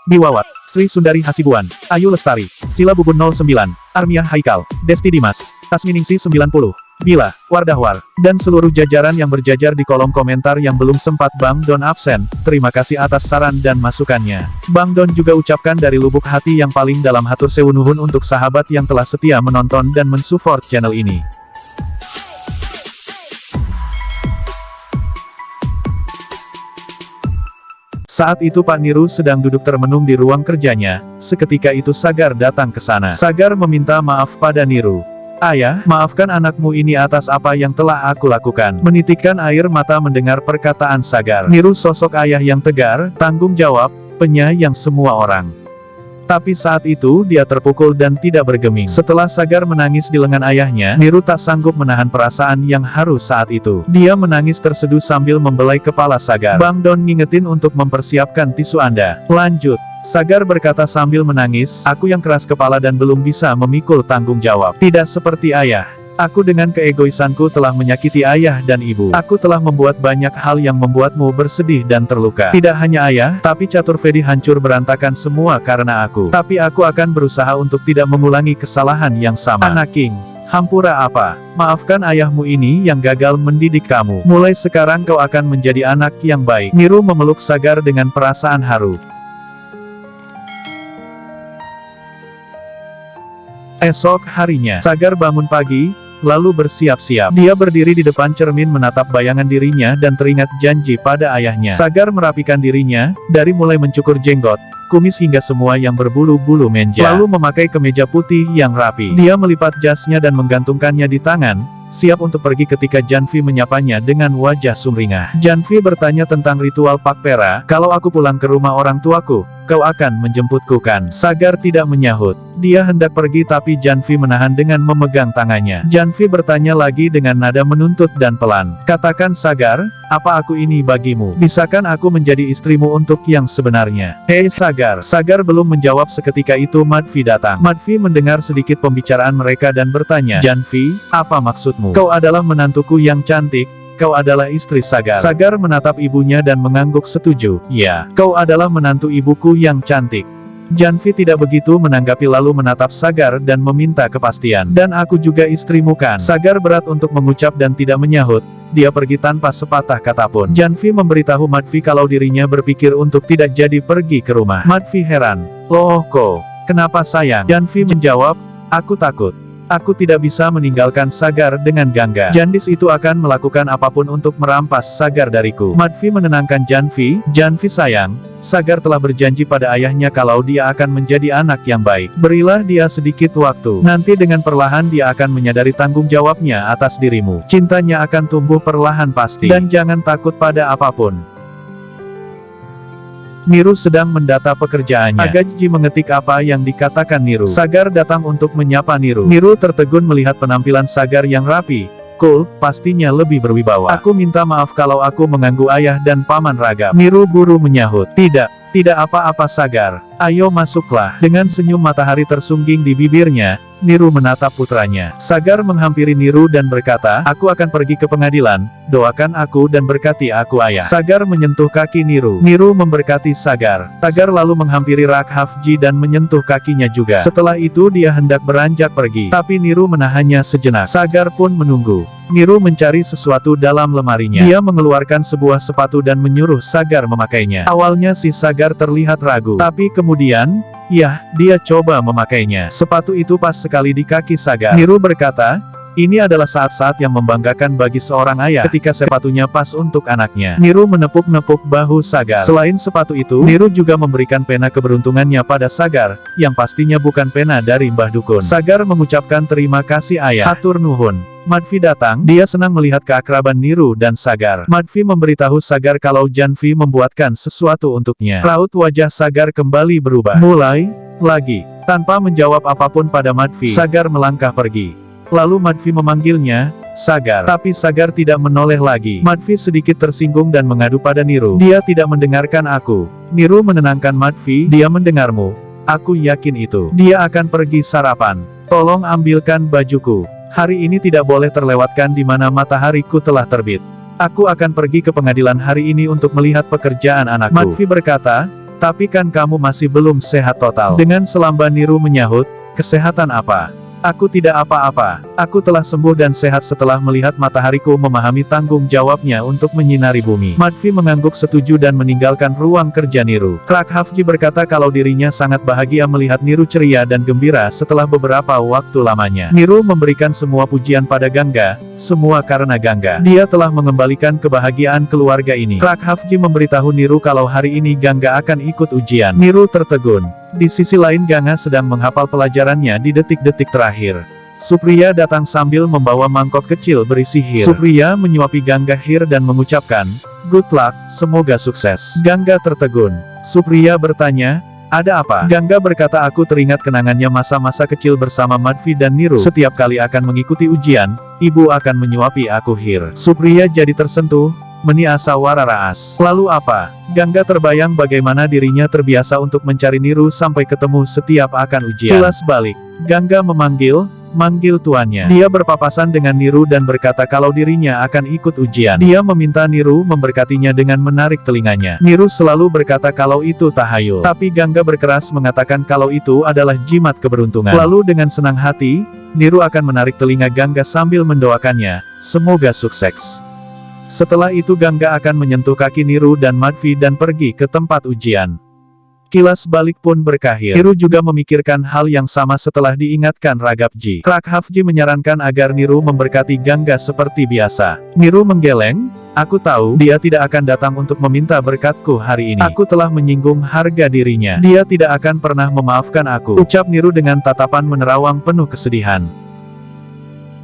Biwawat, Sri Sundari Hasibuan, Ayu Lestari, Sila Bubun 09, Armiah Haikal, Desti Dimas, Tasminingsi 90, Bila, Wardahwar, dan seluruh jajaran yang berjajar di kolom komentar yang belum sempat Bang Don absen, terima kasih atas saran dan masukannya. Bang Don juga ucapkan dari lubuk hati yang paling dalam hatur sewu nuhun untuk sahabat yang telah setia menonton dan mensupport channel ini. Saat itu Pak Niru sedang duduk termenung di ruang kerjanya, seketika itu Sagar datang ke sana. Sagar meminta maaf pada Niru. Ayah, maafkan anakmu ini atas apa yang telah aku lakukan. Menitikkan air mata mendengar perkataan Sagar. Niru sosok ayah yang tegar, tanggung jawab, penyayang semua orang. Tapi saat itu dia terpukul dan tidak bergeming. Setelah Sagar menangis di lengan ayahnya, Niru tak sanggup menahan perasaan yang haru saat itu. Dia menangis terseduh sambil membelai kepala Sagar. Bang Don ngingetin untuk mempersiapkan tisu Anda. Lanjut. Sagar berkata sambil menangis, aku yang keras kepala dan belum bisa memikul tanggung jawab. Tidak seperti ayah. Aku dengan keegoisanku telah menyakiti ayah dan ibu. Aku telah membuat banyak hal yang membuatmu bersedih dan terluka. Tidak hanya ayah, tapi Catur Vedi hancur berantakan semua karena aku. Tapi aku akan berusaha untuk tidak mengulangi kesalahan yang sama. Anak King, hampura apa? Maafkan ayahmu ini yang gagal mendidik kamu. Mulai sekarang kau akan menjadi anak yang baik. Niru memeluk Sagar dengan perasaan haru. Esok harinya, Sagar bangun pagi, lalu bersiap-siap. Dia berdiri di depan cermin menatap bayangan dirinya dan teringat janji pada ayahnya. Sagar merapikan dirinya, dari mulai mencukur jenggot, kumis hingga semua yang berbulu-bulu menja. Lalu memakai kemeja putih yang rapi. Dia melipat jasnya dan menggantungkannya di tangan, siap untuk pergi ketika Janvi menyapanya dengan wajah sumringah. Janvi bertanya tentang ritual Pakpera, kalau aku pulang ke rumah orang tuaku, kau akan menjemputku kan? Sagar tidak menyahut. Dia hendak pergi tapi Janvi menahan dengan memegang tangannya. Janvi bertanya lagi dengan nada menuntut dan pelan. Katakan Sagar, apa aku ini bagimu? Bisakah aku menjadi istrimu untuk yang sebenarnya? Hei Sagar. Sagar belum menjawab seketika itu Madvi datang. Madvi mendengar sedikit pembicaraan mereka dan bertanya, Janvi, apa maksudmu? Kau adalah menantuku yang cantik. Kau adalah istri Sagar. Sagar menatap ibunya dan mengangguk setuju. Ya, kau adalah menantu ibuku yang cantik. Janvi tidak begitu menanggapi lalu menatap Sagar dan meminta kepastian. Dan aku juga istrimu kan? Sagar berat untuk mengucap dan tidak menyahut. Dia pergi tanpa sepatah kata pun. Janvi memberitahu Madvi kalau dirinya berpikir untuk tidak jadi pergi ke rumah. Madvi heran. Loh kok? Kenapa sayang? Janvi menjawab, aku takut. Aku tidak bisa meninggalkan Sagar dengan gangga. Jandis itu akan melakukan apapun untuk merampas Sagar dariku. Madvi menenangkan Janvi, Janvi sayang, Sagar telah berjanji pada ayahnya kalau dia akan menjadi anak yang baik. Berilah dia sedikit waktu. Nanti dengan perlahan dia akan menyadari tanggung jawabnya atas dirimu. Cintanya akan tumbuh perlahan pasti. Dan jangan takut pada apapun. Niru sedang mendata pekerjaannya. Agak jijik mengetik apa yang dikatakan Niru. Sagar datang untuk menyapa Niru. Niru tertegun melihat penampilan Sagar yang rapi, cool, pastinya lebih berwibawa. Aku minta maaf kalau aku mengganggu ayah dan paman Ragam. Niru buru menyahut. Tidak apa-apa Sagar. Ayo masuklah. Dengan senyum matahari tersungging di bibirnya, Niru menatap putranya. Sagar menghampiri Niru dan berkata, aku akan pergi ke pengadilan, doakan aku dan berkati aku ayah. Sagar menyentuh kaki Niru. Niru memberkati Sagar. Sagar lalu menghampiri Rakhavji dan menyentuh kakinya juga. Setelah itu dia hendak beranjak pergi. Tapi Niru menahannya sejenak. Sagar pun menunggu. Niru mencari sesuatu dalam lemarinya. Dia mengeluarkan sebuah sepatu dan menyuruh Sagar memakainya. Awalnya si Sagar terlihat ragu. Tapi kemudian, yah, dia coba memakainya. Sepatu itu pas sekali di kaki Sagar. Niru berkata, ini adalah saat-saat yang membanggakan bagi seorang ayah ketika sepatunya pas untuk anaknya. Niru menepuk-nepuk bahu Sagar. Selain sepatu itu, Niru juga memberikan pena keberuntungannya pada Sagar, yang pastinya bukan pena dari Mbah Dukun. Sagar mengucapkan terima kasih ayah. Hatur nuhun. Madvi datang, dia senang melihat keakraban Niru dan Sagar. Madvi memberitahu Sagar kalau Janvi membuatkan sesuatu untuknya. Raut wajah Sagar kembali berubah. Mulai lagi. Tanpa menjawab apapun pada Madvi, Sagar melangkah pergi. Lalu Madvi memanggilnya, Sagar. Tapi Sagar tidak menoleh lagi. Madvi sedikit tersinggung dan mengadu pada Niru. Dia tidak mendengarkan aku. Niru menenangkan Madvi, dia mendengarmu. Aku yakin itu. Dia akan pergi sarapan. Tolong ambilkan bajuku. Hari ini tidak boleh terlewatkan di mana matahariku telah terbit. Aku akan pergi ke pengadilan hari ini untuk melihat pekerjaan anakku. Madvi berkata, Tapi kan kamu masih belum sehat total. Dengan selamba Niru menyahut, kesehatan apa? Aku tidak apa-apa. Aku telah sembuh dan sehat setelah melihat matahariku memahami tanggung jawabnya untuk menyinari bumi. Madvi mengangguk setuju dan meninggalkan ruang kerja Niru. Raghafji berkata kalau dirinya sangat bahagia melihat Niru ceria dan gembira setelah beberapa waktu lamanya. Niru memberikan semua pujian pada Gangga, semua karena Gangga. Dia telah mengembalikan kebahagiaan keluarga ini. Raghafji memberitahu Niru kalau hari ini Gangga akan ikut ujian. Niru tertegun. Di sisi lain Gangga sedang menghafal pelajarannya di detik-detik terakhir. Supriya datang sambil membawa mangkok kecil berisi hir. Supriya menyuapi Gangga hir dan mengucapkan, "Good luck, semoga sukses." Gangga tertegun. Supriya bertanya, "Ada apa?" Gangga berkata aku teringat kenangannya masa-masa kecil bersama Madvi dan Niru. Setiap kali akan mengikuti ujian, ibu akan menyuapi aku hir. Supriya jadi tersentuh. Meni Asawara Raas. Lalu apa? Gangga terbayang bagaimana dirinya terbiasa untuk mencari Niru sampai ketemu setiap akan ujian. Kilas balik. Gangga manggil tuannya. Dia berpapasan dengan Niru dan berkata kalau dirinya akan ikut ujian. Dia meminta Niru memberkatinya dengan menarik telinganya. Niru selalu berkata kalau itu tahayul. Tapi Gangga berkeras mengatakan kalau itu adalah jimat keberuntungan. Lalu dengan senang hati, Niru akan menarik telinga Gangga sambil mendoakannya, semoga sukses. Setelah itu Gangga akan menyentuh kaki Niru dan Madvi dan pergi ke tempat ujian. Kilas balik pun berkakhir. Niru juga memikirkan hal yang sama setelah diingatkan Raghafji. Raghafji menyarankan agar Niru memberkati Gangga seperti biasa. Niru menggeleng, aku tahu dia tidak akan datang untuk meminta berkatku hari ini. Aku telah menyinggung harga dirinya. Dia tidak akan pernah memaafkan aku. Ucap Niru dengan tatapan menerawang penuh kesedihan.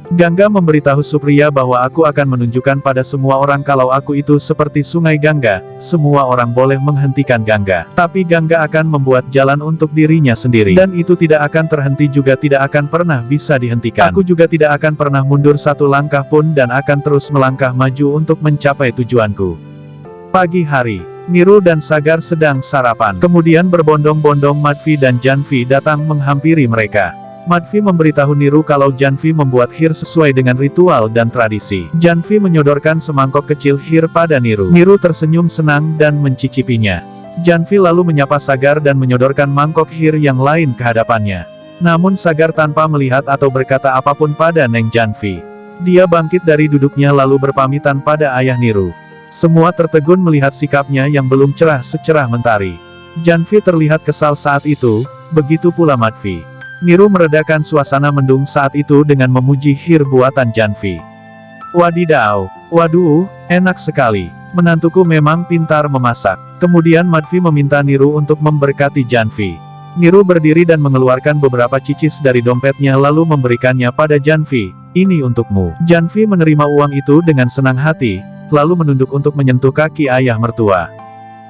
Gangga memberitahu Supriya bahwa aku akan menunjukkan pada semua orang kalau aku itu seperti sungai Gangga, semua orang boleh menghentikan Gangga. Tapi Gangga akan membuat jalan untuk dirinya sendiri. Dan itu tidak akan terhenti juga tidak akan pernah bisa dihentikan. Aku juga tidak akan pernah mundur satu langkah pun dan akan terus melangkah maju untuk mencapai tujuanku. Pagi hari, Niru dan Sagar sedang sarapan. Kemudian berbondong-bondong Madvi dan Janvi datang menghampiri mereka. Madvi memberitahu Niru kalau Janvi membuat hir sesuai dengan ritual dan tradisi. Janvi menyodorkan semangkok kecil hir pada Niru. Niru tersenyum senang dan mencicipinya. Janvi lalu menyapa Sagar dan menyodorkan mangkok hir yang lain ke hadapannya. Namun Sagar tanpa melihat atau berkata apapun pada Neng Janvi. Dia bangkit dari duduknya lalu berpamitan pada ayah Niru. Semua tertegun melihat sikapnya yang belum cerah secerah mentari. Janvi terlihat kesal saat itu, begitu pula Madvi. Niru meredakan suasana mendung saat itu dengan memuji hir buatan Janvi. Wadidaw, waduh, enak sekali. Menantuku memang pintar memasak. Kemudian Madvi meminta Niru untuk memberkati Janvi. Niru berdiri dan mengeluarkan beberapa cicis dari dompetnya lalu memberikannya pada Janvi. Ini untukmu. Janvi menerima uang itu dengan senang hati, lalu menunduk untuk menyentuh kaki ayah mertua.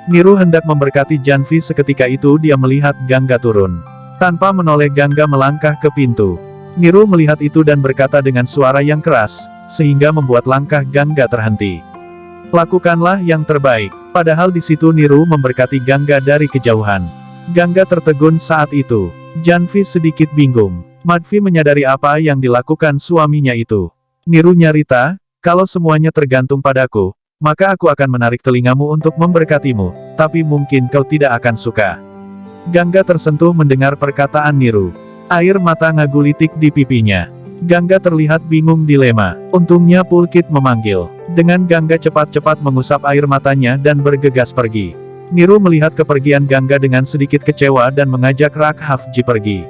Niru hendak memberkati Janvi seketika itu dia melihat Gangga turun. Tanpa menoleh Gangga melangkah ke pintu. Niru melihat itu dan berkata dengan suara yang keras, sehingga membuat langkah Gangga terhenti. Lakukanlah yang terbaik. Padahal di situ Niru memberkati Gangga dari kejauhan. Gangga tertegun saat itu. Janvi sedikit bingung. Madvi menyadari apa yang dilakukan suaminya itu. Niru nyarita, kalau semuanya tergantung padaku, maka aku akan menarik telingamu untuk memberkatimu, tapi mungkin kau tidak akan suka. Gangga tersentuh mendengar perkataan Niru. Air mata ngagulitik di pipinya. Gangga terlihat bingung dilema. Untungnya Pulkit memanggil. Dengan Gangga cepat-cepat mengusap air matanya dan bergegas pergi. Niru melihat kepergian Gangga dengan sedikit kecewa dan mengajak Raghafji pergi.